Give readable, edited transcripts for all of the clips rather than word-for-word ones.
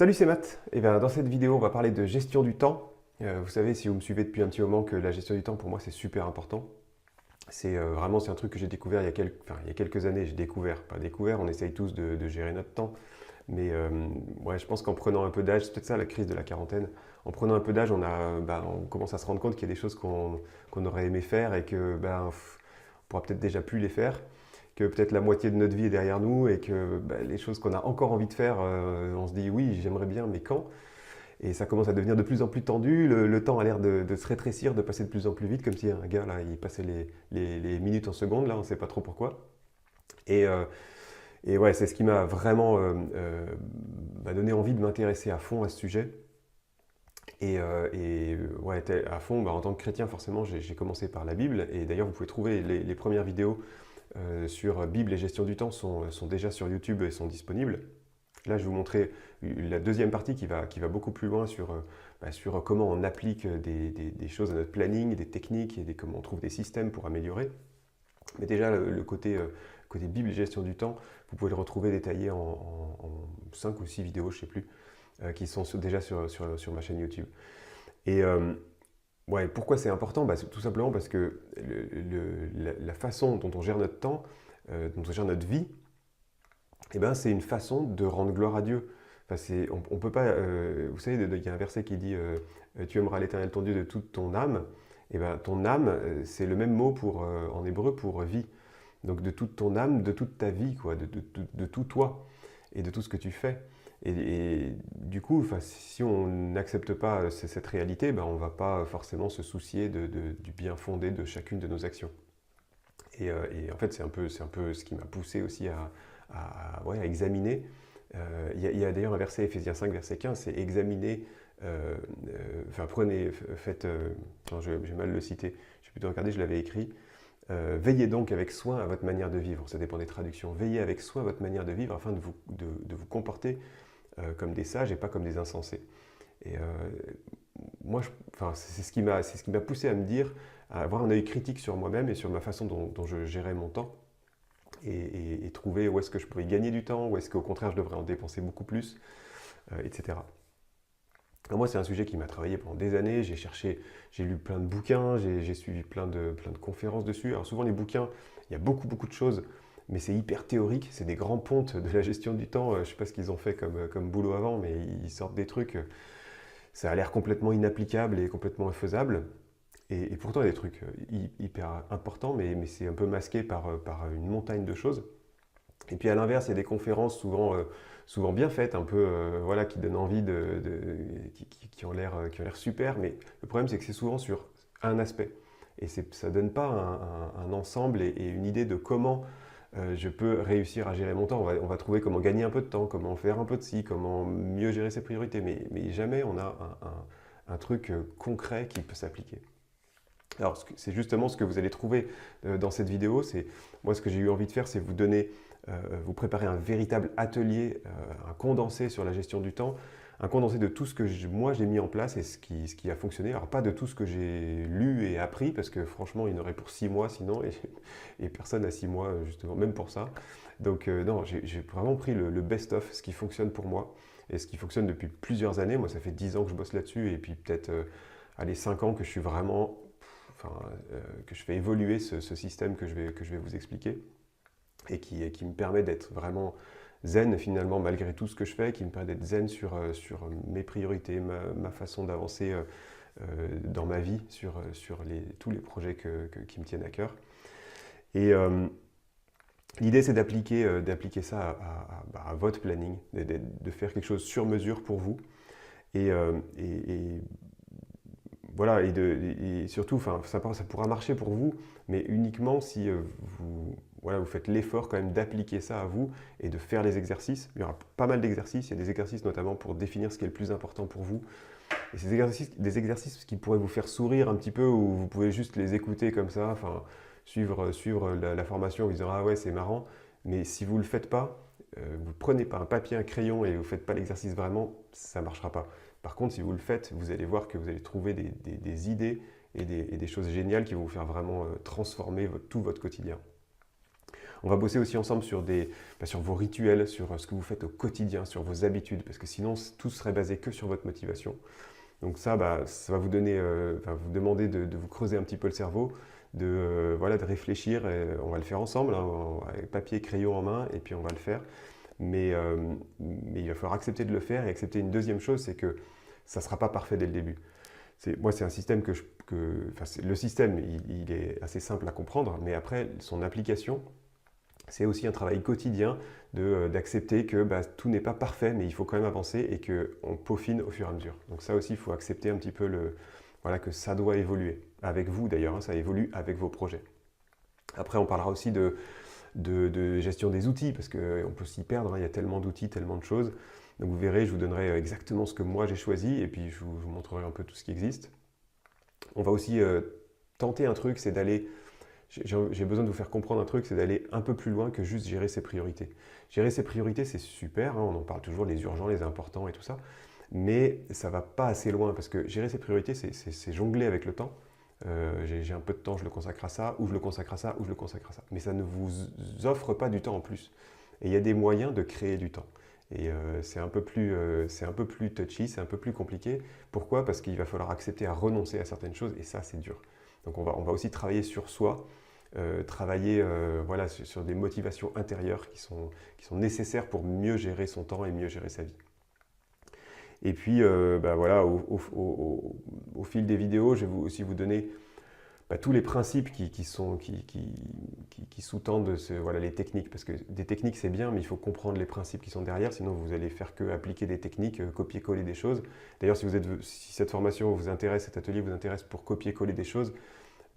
Salut, c'est Matt. Et bien, dans cette vidéo, on va parler de gestion du temps. Vous savez, si vous me suivez depuis un petit moment, que la gestion du temps, pour moi, c'est super important. C'est un truc que j'ai découvert il y a quelques années. J'ai découvert, pas découvert, on essaye tous de gérer notre temps. Mais ouais, je pense qu'en prenant un peu d'âge, c'est peut-être ça la crise de la quarantaine. En prenant un peu d'âge, on commence à se rendre compte qu'il y a des choses qu'on aurait aimé faire et que on pourra peut-être déjà plus les faire, que peut-être la moitié de notre vie est derrière nous et que les choses qu'on a encore envie de faire, on se dit oui, j'aimerais bien, mais quand? Et ça commence à devenir de plus en plus tendu, le temps a l'air de se rétrécir, de passer de plus en plus vite, comme si un gars, là, il passait les minutes en secondes, là, on ne sait pas trop pourquoi. Et, euh, et ouais, c'est ce qui m'a vraiment donné envie de m'intéresser à fond à ce sujet. Ouais, à fond, en tant que chrétien, forcément, j'ai commencé par la Bible. Et d'ailleurs, vous pouvez trouver les premières vidéos sur Bible et gestion du temps sont déjà sur YouTube et sont disponibles. Là, je vais vous montrer la deuxième partie qui va beaucoup plus loin sur comment on applique des choses à notre planning, des techniques et comment on trouve des systèmes pour améliorer. Mais déjà, le côté Bible et gestion du temps, vous pouvez le retrouver détaillé en 5 ou 6 vidéos, je ne sais plus, qui sont déjà sur ma chaîne YouTube. Et ouais, pourquoi c'est important? C'est tout simplement parce que la façon dont on gère notre temps, dont on gère notre vie, c'est une façon de rendre gloire à Dieu. On peut pas, vous savez, il y a un verset qui dit tu aimeras l'Éternel ton Dieu de toute ton âme. Ton âme, c'est le même mot en hébreu pour vie. Donc de toute ton âme, de toute ta vie, quoi, de tout toi et de tout ce que tu fais. Et du coup, si on n'accepte pas cette réalité, on ne va pas forcément se soucier du bien fondé de chacune de nos actions. Et en fait, c'est un peu ce qui m'a poussé aussi à examiner. Il y a d'ailleurs un verset, Éphésiens 5, verset 15, c'est examiner, faites, non, j'ai mal le cité, j'ai plutôt regardé, je l'avais écrit. Veillez donc avec soin à votre manière de vivre, ça dépend des traductions. Veillez avec soin à votre manière de vivre afin de vous comporter comme des sages et pas comme des insensés. Et moi, c'est ce qui m'a poussé à me dire, à avoir un œil critique sur moi-même et sur ma façon dont je gérais mon temps et trouver où est-ce que je pouvais gagner du temps, où est-ce qu'au contraire je devrais en dépenser beaucoup plus, etc. Alors moi, c'est un sujet qui m'a travaillé pendant des années. J'ai lu plein de bouquins, j'ai suivi plein de conférences dessus. Alors souvent, les bouquins, il y a beaucoup, beaucoup de choses, mais c'est hyper théorique. C'est des grands pontes de la gestion du temps. Je ne sais pas ce qu'ils ont fait comme boulot avant, mais ils sortent des trucs. Ça a l'air complètement inapplicable et complètement infaisable. Et pourtant, il y a des trucs hyper importants, mais c'est un peu masqué par une montagne de choses. Et puis à l'inverse, il y a des conférences souvent bien faites, un peu voilà, qui donnent envie, qui ont l'air super, mais le problème c'est que c'est souvent sur un aspect. Et ça ne donne pas un ensemble et une idée de comment je peux réussir à gérer mon temps. On va trouver comment gagner un peu de temps, comment faire un peu de ci, comment mieux gérer ses priorités, mais jamais on a un truc concret qui peut s'appliquer. Alors, c'est justement ce que vous allez trouver dans cette vidéo. Moi, ce que j'ai eu envie de faire, c'est vous préparer un véritable atelier, un condensé sur la gestion du temps, un condensé de tout ce que moi j'ai mis en place et ce qui a fonctionné. Alors, pas de tout ce que j'ai lu et appris, parce que franchement, il y en aurait pour 6 mois sinon, et personne n'a 6 mois, justement, même pour ça. Donc, non, j'ai vraiment pris le best-of, ce qui fonctionne pour moi, et ce qui fonctionne depuis plusieurs années. Moi, ça fait 10 ans que je bosse là-dessus, et puis peut-être, allez, 5 ans que je suis vraiment que je fais évoluer ce système que je vais vous expliquer et qui me permet d'être vraiment zen finalement malgré tout ce que je fais, qui me permet d'être zen sur mes priorités, ma façon d'avancer dans ma vie, sur tous les projets qui me tiennent à cœur. Et l'idée c'est d'appliquer ça à votre planning, de faire quelque chose sur mesure pour vous. Et voilà, et surtout, ça pourra marcher pour vous, mais uniquement si vous faites l'effort quand même d'appliquer ça à vous et de faire les exercices. Il y aura pas mal d'exercices, il y a des exercices notamment pour définir ce qui est le plus important pour vous. Et ces exercices, des exercices qui pourraient vous faire sourire un petit peu, ou vous pouvez juste les écouter comme ça, suivre la formation en vous disant ah ouais c'est marrant, mais si vous ne le faites pas, vous ne prenez pas un papier, un crayon et vous ne faites pas l'exercice vraiment, ça ne marchera pas. Par contre, si vous le faites, vous allez voir que vous allez trouver des idées et des choses géniales qui vont vous faire vraiment transformer tout votre quotidien. On va bosser aussi ensemble sur vos rituels, sur ce que vous faites au quotidien, sur vos habitudes, parce que sinon, tout serait basé que sur votre motivation. Donc ça, ça va vous donner, vous demander de vous creuser un petit peu le cerveau, de réfléchir. Et on va le faire ensemble, hein, avec papier et crayon en main, et puis on va le faire. Mais il va falloir accepter de le faire et accepter une deuxième chose, c'est que ça ne sera pas parfait dès le début. Moi, c'est un système le système, il est assez simple à comprendre, mais après, son application, c'est aussi un travail quotidien d'accepter que tout n'est pas parfait, mais il faut quand même avancer et qu'on peaufine au fur et à mesure. Donc ça aussi, il faut accepter un petit peu que ça doit évoluer. Avec vous d'ailleurs, hein, ça évolue avec vos projets. Après, on parlera aussi de gestion des outils, parce qu'on peut s'y perdre, hein, il y a tellement d'outils, tellement de choses. Donc vous verrez, je vous donnerai exactement ce que moi j'ai choisi, et puis je vous montrerai un peu tout ce qui existe. On va aussi tenter un truc, c'est d'aller... J'ai besoin de vous faire comprendre un truc, c'est d'aller un peu plus loin que juste gérer ses priorités. Gérer ses priorités, c'est super, hein, on en parle toujours, les urgents, les importants et tout ça, mais ça ne va pas assez loin, parce que gérer ses priorités, c'est jongler avec le temps. J'ai un peu de temps, je le consacre à ça, ou je le consacre à ça, ou je le consacre à ça. Mais ça ne vous offre pas du temps en plus. Et il y a des moyens de créer du temps. Et c'est un peu plus touchy, c'est un peu plus compliqué. Pourquoi? Parce qu'il va falloir accepter à renoncer à certaines choses, et ça, c'est dur. Donc on va aussi travailler sur soi, travailler sur des motivations intérieures qui sont nécessaires pour mieux gérer son temps et mieux gérer sa vie. Et puis, au fil des vidéos, je vais aussi vous donner tous les principes qui sous-tendent les techniques. Parce que des techniques, c'est bien, mais il faut comprendre les principes qui sont derrière, sinon vous allez faire que appliquer des techniques, copier-coller des choses. D'ailleurs, si cette formation vous intéresse, cet atelier vous intéresse pour copier-coller des choses,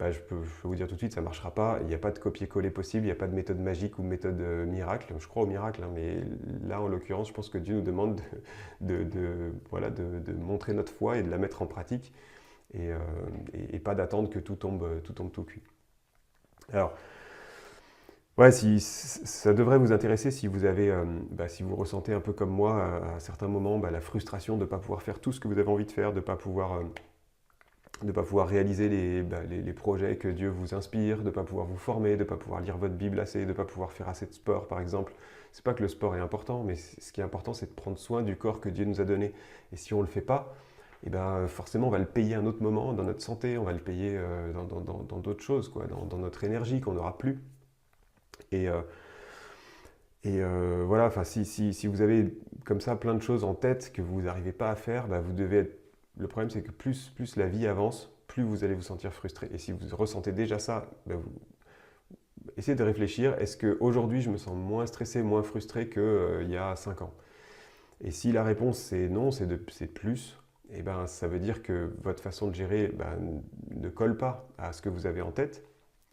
je peux vous dire tout de suite, ça ne marchera pas. Il n'y a pas de copier-coller possible, il n'y a pas de méthode magique ou de méthode miracle. Je crois au miracle, hein, mais là, en l'occurrence, je pense que Dieu nous demande de montrer notre foi et de la mettre en pratique et pas d'attendre que tout tombe tout cuit. Alors, ça devrait vous intéresser si vous si vous ressentez un peu comme moi à certains moments la frustration de ne pas pouvoir faire tout ce que vous avez envie de faire, de ne pas pouvoir réaliser les projets que Dieu vous inspire, de ne pas pouvoir vous former, de ne pas pouvoir lire votre Bible assez, de ne pas pouvoir faire assez de sport, par exemple. C'est pas que le sport est important, mais ce qui est important, c'est de prendre soin du corps que Dieu nous a donné. Et si on ne le fait pas, forcément, on va le payer à un autre moment dans notre santé, on va le payer dans d'autres choses, dans notre énergie qu'on n'aura plus. Si vous avez comme ça plein de choses en tête que vous n'arrivez pas à faire, vous devez être... Le problème, c'est que plus la vie avance, plus vous allez vous sentir frustré. Et si vous ressentez déjà ça, essayez de réfléchir, est-ce qu'aujourd'hui, je me sens moins stressé, moins frustré qu'il y a 5 ans? Et si la réponse c'est non, c'est plus, ça veut dire que votre façon de gérer ne colle pas à ce que vous avez en tête.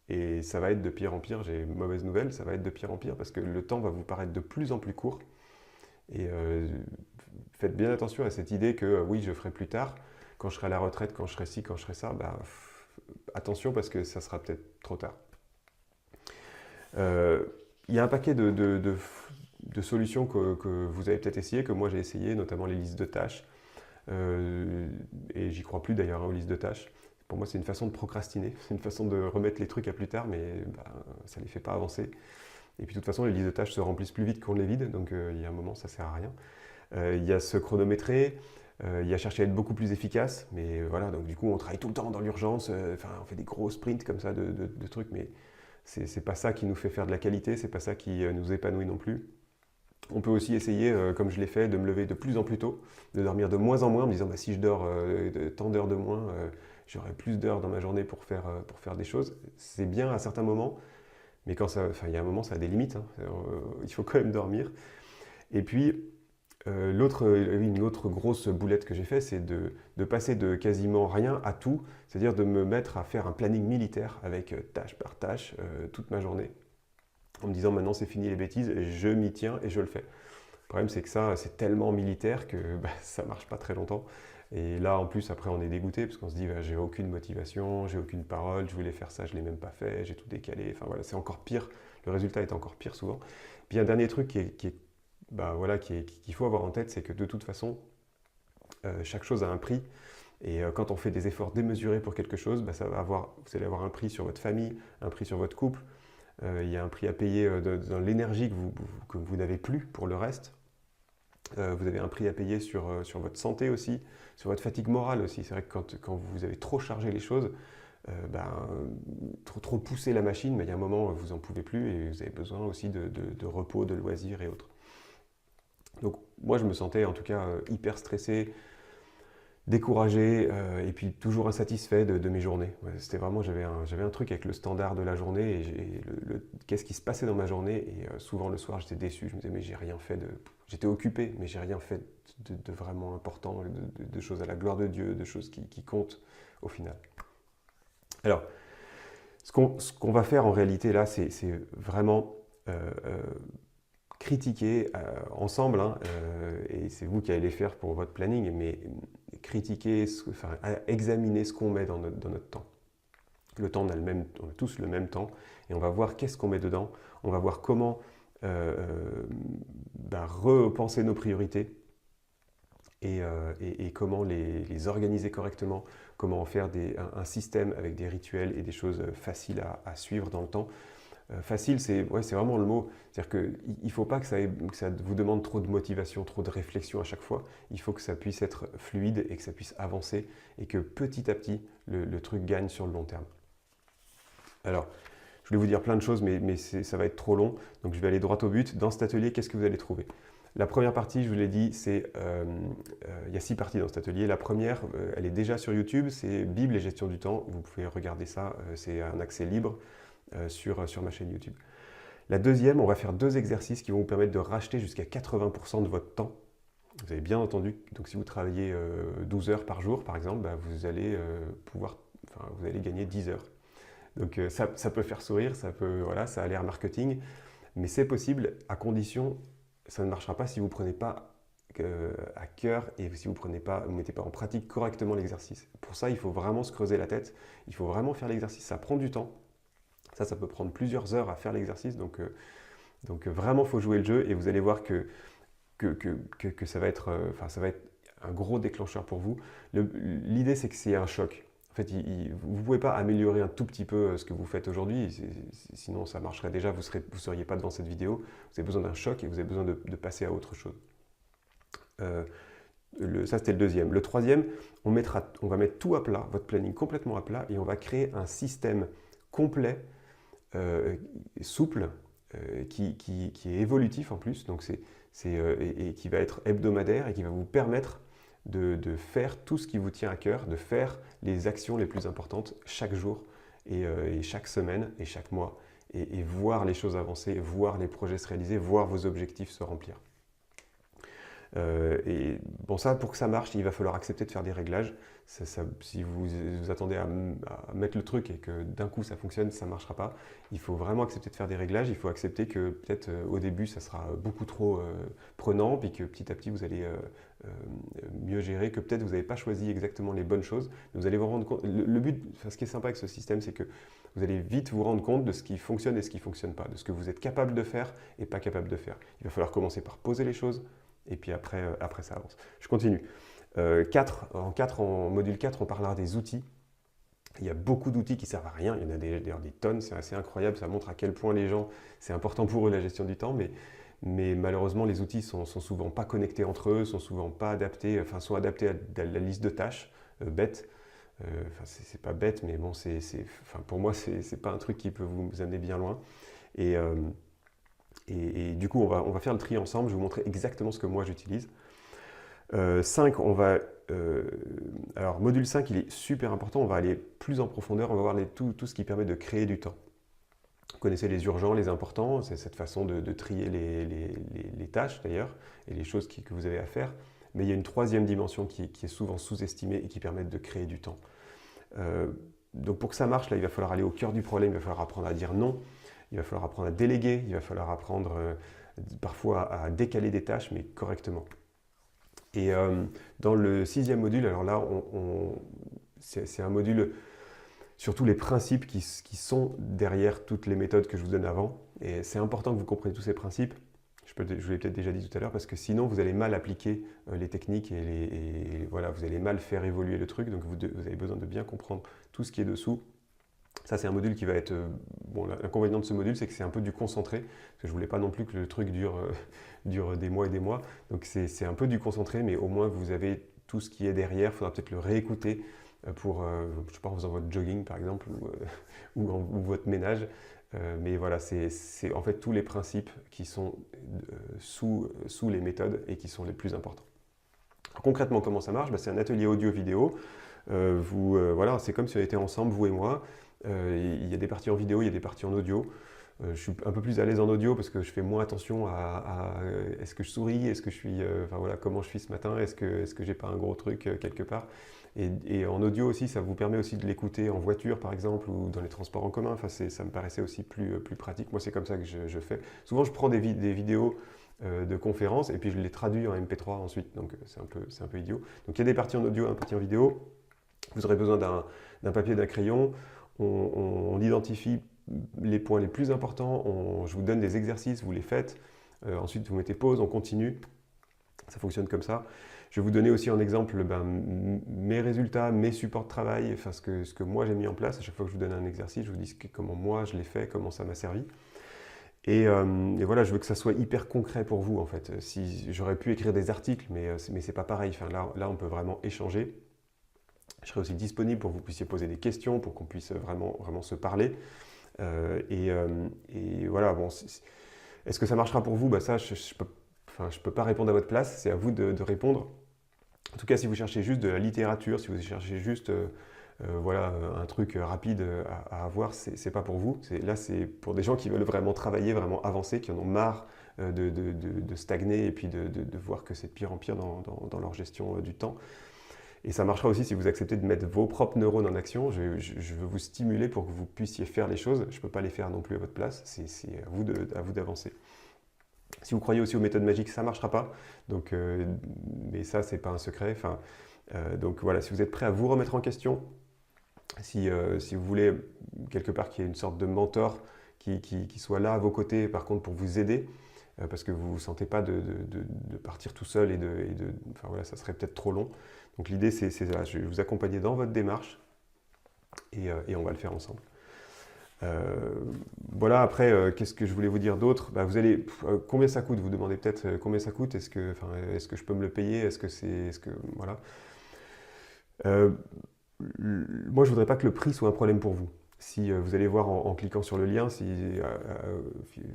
Et ça va être de pire en pire. J'ai une mauvaise nouvelle, ça va être de pire en pire parce que le temps va vous paraître de plus en plus court. Et faites bien attention à cette idée que oui, je ferai plus tard, quand je serai à la retraite, quand je serai ci, quand je serai ça. Attention parce que ça sera peut-être trop tard. Il y a un paquet de solutions que vous avez peut-être essayé, que moi j'ai essayé, notamment les listes de tâches. Et j'y crois plus d'ailleurs, aux listes de tâches. Pour moi, c'est une façon de procrastiner, c'est une façon de remettre les trucs à plus tard, mais ça ne les fait pas avancer. Et puis de toute façon, les listes de tâches se remplissent plus vite qu'on ne les vide, donc il y a un moment, ça ne sert à rien. Il y a se chronométrer, il y a chercher à être beaucoup plus efficace, mais voilà, donc du coup, on travaille tout le temps dans l'urgence, on fait des gros sprints comme ça de trucs, mais c'est pas ça qui nous fait faire de la qualité, c'est pas ça qui nous épanouit non plus. On peut aussi essayer, comme je l'ai fait, de me lever de plus en plus tôt, de dormir de moins en moins, en me disant si je dors tant d'heures de moins, j'aurai plus d'heures dans ma journée pour faire des choses. C'est bien à certains moments, mais il y a un moment, ça a des limites, hein. Il faut quand même dormir. Et puis, une autre grosse boulette que j'ai fait, c'est de passer de quasiment rien à tout, c'est-à-dire de me mettre à faire un planning militaire avec tâche par tâche toute ma journée, en me disant maintenant c'est fini les bêtises, je m'y tiens et je le fais. Le problème c'est que ça, c'est tellement militaire que ça ne marche pas très longtemps. Et là, en plus, après, on est dégoûté parce qu'on se dit j'ai aucune motivation, j'ai aucune parole, je voulais faire ça, je ne l'ai même pas fait, j'ai tout décalé. Enfin voilà, c'est encore pire. Le résultat est encore pire souvent. Puis un dernier truc qu'il faut avoir en tête, c'est que de toute façon, chaque chose a un prix. Et quand on fait des efforts démesurés pour quelque chose, vous allez avoir un prix sur votre famille, un prix sur votre couple, il y a un prix à payer dans l'énergie que vous n'avez plus pour le reste. Vous avez un prix à payer sur votre santé aussi, sur votre fatigue morale aussi. C'est vrai que quand vous avez trop chargé les choses, trop pousser la machine, il y a un moment où vous n'en pouvez plus et vous avez besoin aussi de repos, de loisirs et autres. Donc moi je me sentais en tout cas hyper stressé, découragé et puis toujours insatisfait de mes journées. Ouais, c'était vraiment, j'avais un truc avec le standard de la journée et qu'est-ce qui se passait dans ma journée et souvent le soir j'étais déçu, je me disais mais j'ai rien fait j'étais occupé mais j'ai rien fait de vraiment important, de choses à la gloire de Dieu, de choses qui comptent au final. Alors, ce qu'on va faire en réalité là, c'est vraiment critiquer ensemble, hein, et c'est vous qui allez les faire pour votre planning, mais critiquer, examiner ce qu'on met dans notre temps. Le temps, on a tous le même temps, et on va voir qu'est-ce qu'on met dedans, on va voir comment repenser nos priorités, et comment les organiser correctement, comment en faire un système avec des rituels et des choses faciles à suivre dans le temps. Facile, c'est vraiment le mot. C'est-à-dire qu'il ne faut pas que ça vous demande trop de motivation, trop de réflexion à chaque fois. Il faut que ça puisse être fluide et que ça puisse avancer et que petit à petit, le truc gagne sur le long terme. Alors, je voulais vous dire plein de choses, mais ça va être trop long. Donc, je vais aller droit au but. Dans cet atelier, qu'est-ce que vous allez trouver? La première partie, je vous l'ai dit, il y a 6 parties dans cet atelier. La première, elle est déjà sur YouTube, c'est Bible et gestion du temps. Vous pouvez regarder ça, c'est un accès libre sur ma chaîne YouTube. La deuxième, on va faire 2 exercices qui vont vous permettre de racheter jusqu'à 80% de votre temps. Vous avez bien entendu, donc si vous travaillez 12 heures par jour, par exemple, vous allez vous allez gagner 10 heures. Donc ça peut faire sourire, ça a l'air marketing, mais c'est possible à condition, ça ne marchera pas si vous ne prenez pas à cœur et si vous ne mettez pas en pratique correctement l'exercice. Pour ça, il faut vraiment se creuser la tête, il faut vraiment faire l'exercice, ça prend du temps. Ça peut prendre plusieurs heures à faire l'exercice, donc vraiment, il faut jouer le jeu et vous allez voir que ça va être un gros déclencheur pour vous. L'idée, c'est que c'est un choc. En fait, vous ne pouvez pas améliorer un tout petit peu ce que vous faites aujourd'hui, sinon ça marcherait déjà, vous ne seriez pas devant cette vidéo. Vous avez besoin d'un choc et vous avez besoin de passer à autre chose. Ça, c'était le deuxième. Le troisième, on va mettre tout à plat, votre planning complètement à plat, et on va créer un système complet, souple, qui est évolutif en plus, donc et qui va être hebdomadaire et qui va vous permettre de faire tout ce qui vous tient à cœur, de faire les actions les plus importantes chaque jour et chaque semaine et chaque mois, et voir les choses avancer, voir les projets se réaliser, voir vos objectifs se remplir. Et bon, ça, pour que ça marche, il va falloir accepter de faire des réglages. Si vous attendez à mettre le truc et que d'un coup ça fonctionne, ça ne marchera pas. Il faut vraiment accepter de faire des réglages. Il faut accepter que peut-être au début ça sera beaucoup trop prenant, puis que petit à petit vous allez mieux gérer, que peut-être vous n'avez pas choisi exactement les bonnes choses. Vous allez vous rendre compte. Le but, ce qui est sympa avec ce système, c'est que vous allez vite vous rendre compte de ce qui fonctionne et ce qui ne fonctionne pas, de ce que vous êtes capable de faire et pas capable de faire. Il va falloir commencer par poser les choses. Et puis après ça avance. Je continue. En module 4, on parlera des outils. Il y a beaucoup d'outils qui ne servent à rien. Il y en a d'ailleurs des tonnes. C'est assez incroyable. Ça montre à quel point les gens, c'est important pour eux la gestion du temps. Mais malheureusement, les outils sont souvent pas connectés entre eux, sont souvent pas adaptés, sont adaptés à la liste de tâches bêtes. C'est pas bête, mais bon, pour moi, c'est pas un truc qui peut vous amener bien loin. Et du coup, on va faire le tri ensemble. Je vais vous montrer exactement ce que moi j'utilise. 5, alors, module 5, il est super important. On va aller plus en profondeur. On va voir tout ce qui permet de créer du temps. Vous connaissez les urgents, les importants. C'est cette façon de trier les tâches, d'ailleurs, et les choses que vous avez à faire. Mais il y a une troisième dimension qui est souvent sous-estimée et qui permet de créer du temps. Donc, pour que ça marche, là, il va falloir aller au cœur du problème. Il va falloir apprendre à dire non. Il va falloir apprendre à déléguer, il va falloir apprendre parfois à décaler des tâches, mais correctement. Et dans le 6e module, alors là, c'est un module sur tous les principes qui sont derrière toutes les méthodes que je vous donne avant. Et c'est important que vous compreniez tous ces principes. Je vous l'ai peut-être déjà dit tout à l'heure, parce que sinon, vous allez mal appliquer les techniques et voilà, vous allez mal faire évoluer le truc. Donc, vous avez besoin de bien comprendre tout ce qui est dessous. Ça, c'est un module qui va être... bon, l'inconvénient de ce module, c'est que c'est un peu du concentré, parce que je voulais pas non plus que le truc dure des mois et des mois. Donc c'est un peu du concentré, mais au moins vous avez tout ce qui est derrière. Il faudra peut-être le réécouter pour, je sais pas, en faisant votre jogging par exemple, ou votre ménage. Mais voilà, c'est en fait tous les principes qui sont sous les méthodes et qui sont les plus importants. Alors, concrètement, comment ça marche? C'est un atelier audio-vidéo. Voilà, c'est comme si on était ensemble, vous et moi. Il y a des parties en vidéo, il y a des parties en audio. Je suis un peu plus à l'aise en audio parce que je fais moins attention à est-ce que je souris, est-ce que je suis, enfin voilà, comment je suis ce matin, est-ce que j'ai pas un gros truc quelque part. Et en audio aussi, ça vous permet aussi de l'écouter en voiture par exemple ou dans les transports en commun. Enfin, ça me paraissait aussi plus pratique. Moi, c'est comme ça que je fais. Souvent, je prends des vidéos de conférences et puis je les traduis en MP3 ensuite. Donc, c'est un peu idiot. Donc, il y a des parties en audio, une partie en vidéo. Vous aurez besoin d'un papier, d'un crayon. On identifie les points les plus importants. Je vous donne des exercices, vous les faites. Ensuite, vous mettez pause, on continue. Ça fonctionne comme ça. Je vais vous donner aussi en exemple mes résultats, mes supports de travail, enfin, ce que moi j'ai mis en place. À chaque fois que je vous donne un exercice, je vous dis comment moi je l'ai fait, comment ça m'a servi. Et voilà, je veux que ça soit hyper concret pour vous en fait. Si j'aurais pu écrire des articles, mais c'est pas pareil. Enfin, là, on peut vraiment échanger. Je serai aussi disponible pour que vous puissiez poser des questions, pour qu'on puisse vraiment se parler. Et voilà, bon, est-ce que ça marchera pour vous? Ça, je ne peux pas répondre à votre place, c'est à vous de répondre. En tout cas, si vous cherchez juste de la littérature, si vous cherchez juste voilà, un truc rapide à avoir, c'est pas pour vous. Là, c'est pour des gens qui veulent vraiment travailler, vraiment avancer, qui en ont marre de stagner et puis de voir que c'est de pire en pire dans leur gestion du temps. Et ça marchera aussi si vous acceptez de mettre vos propres neurones en action. Je veux vous stimuler pour que vous puissiez faire les choses. Je ne peux pas les faire non plus à votre place. C'est à vous d'avancer. Si vous croyez aussi aux méthodes magiques, ça ne marchera pas. Donc, mais ça, ce n'est pas un secret. Enfin, donc voilà, si vous êtes prêt à vous remettre en question, si vous voulez quelque part qu'il y ait une sorte de mentor qui soit là à vos côtés, par contre pour vous aider, parce que vous ne vous sentez pas de partir tout seul enfin voilà, ça serait peut-être trop long. Donc l'idée, c'est là, je vais vous accompagner dans votre démarche et on va le faire ensemble. Voilà, après, qu'est-ce que je voulais vous dire d'autre? Vous allez, combien ça coûte? Vous demandez peut-être combien ça coûte? Est-ce que je peux me le payer? Voilà. Moi, je voudrais pas que le prix soit un problème pour vous. Si vous allez voir en cliquant sur le lien,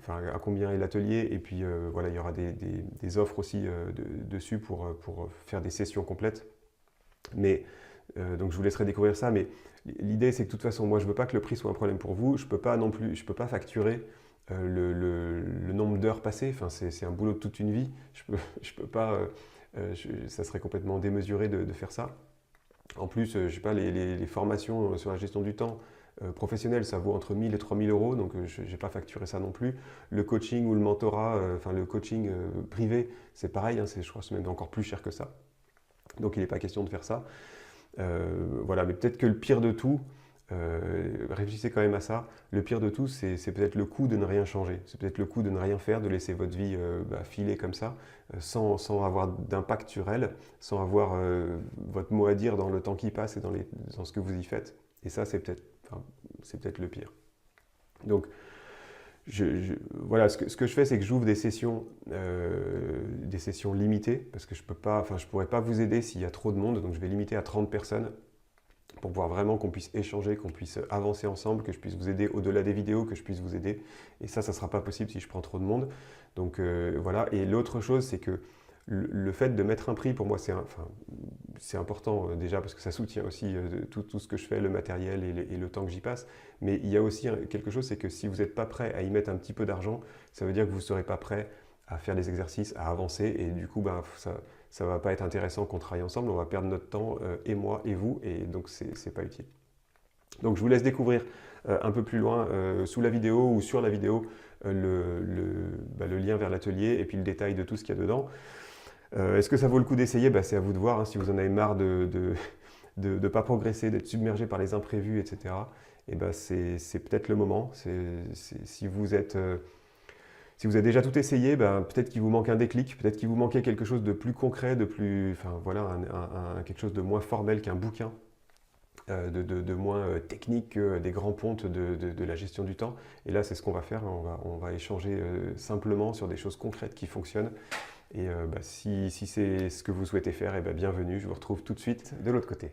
à combien est l'atelier, et puis voilà, il y aura des offres aussi dessus pour faire des sessions complètes. Mais donc je vous laisserai découvrir ça, mais l'idée c'est que de toute façon, moi je veux pas que le prix soit un problème pour vous. Je peux pas non plus, je peux pas facturer le nombre d'heures passées. Enfin, c'est un boulot de toute une vie. Je peux pas, ça serait complètement démesuré de faire ça. En plus, je sais pas, les formations sur la gestion du temps professionnelle, ça vaut entre 1000 et 3000 euros, donc je n'ai pas facturé ça non plus. Le coaching ou le mentorat, enfin le coaching privé, c'est pareil, hein, je crois que c'est même encore plus cher que ça. Donc il n'est pas question de faire ça. Voilà, mais peut-être que le pire de tout, réfléchissez quand même à ça, le pire de tout, c'est peut-être le coût de ne rien changer. C'est peut-être le coût de ne rien faire, de laisser votre vie filer comme ça, sans avoir d'impact sur elle, sans avoir votre mot à dire dans le temps qui passe et dans ce que vous y faites. Et ça, c'est peut-être le pire. Donc, voilà, ce que je fais, c'est que j'ouvre des sessions limitées, parce que je pourrais pas vous aider s'il y a trop de monde, donc je vais limiter à 30 personnes pour pouvoir vraiment qu'on puisse échanger, qu'on puisse avancer ensemble, que je puisse vous aider au-delà des vidéos, que je puisse vous aider. Et ça ne sera pas possible si je prends trop de monde. Donc voilà. Et l'autre chose, c'est que le fait de mettre un prix, pour moi, c'est important déjà parce que ça soutient aussi tout ce que je fais, le matériel et le temps que j'y passe. Mais il y a aussi quelque chose, c'est que si vous n'êtes pas prêt à y mettre un petit peu d'argent, ça veut dire que vous ne serez pas prêt à faire les exercices, à avancer. Et du coup, ça ne va pas être intéressant qu'on travaille ensemble. On va perdre notre temps, et moi et vous. Et donc, ce n'est pas utile. Donc, je vous laisse découvrir un peu plus loin, sous la vidéo ou sur la vidéo, le lien vers l'atelier et puis le détail de tout ce qu'il y a dedans. Est-ce que ça vaut le coup d'essayer? C'est à vous de voir, hein, si vous en avez marre de ne pas progresser, d'être submergé par les imprévus, etc. Et c'est peut-être le moment. Si vous avez déjà tout essayé, peut-être qu'il vous manque un déclic, peut-être qu'il vous manquait quelque chose de plus concret, enfin voilà, quelque chose de moins formel qu'un bouquin. de moins technique que des grands pontes de la gestion du temps. Et là, c'est ce qu'on va faire. On va échanger simplement sur des choses concrètes qui fonctionnent. Et si c'est ce que vous souhaitez faire, bienvenue. Je vous retrouve tout de suite de l'autre côté.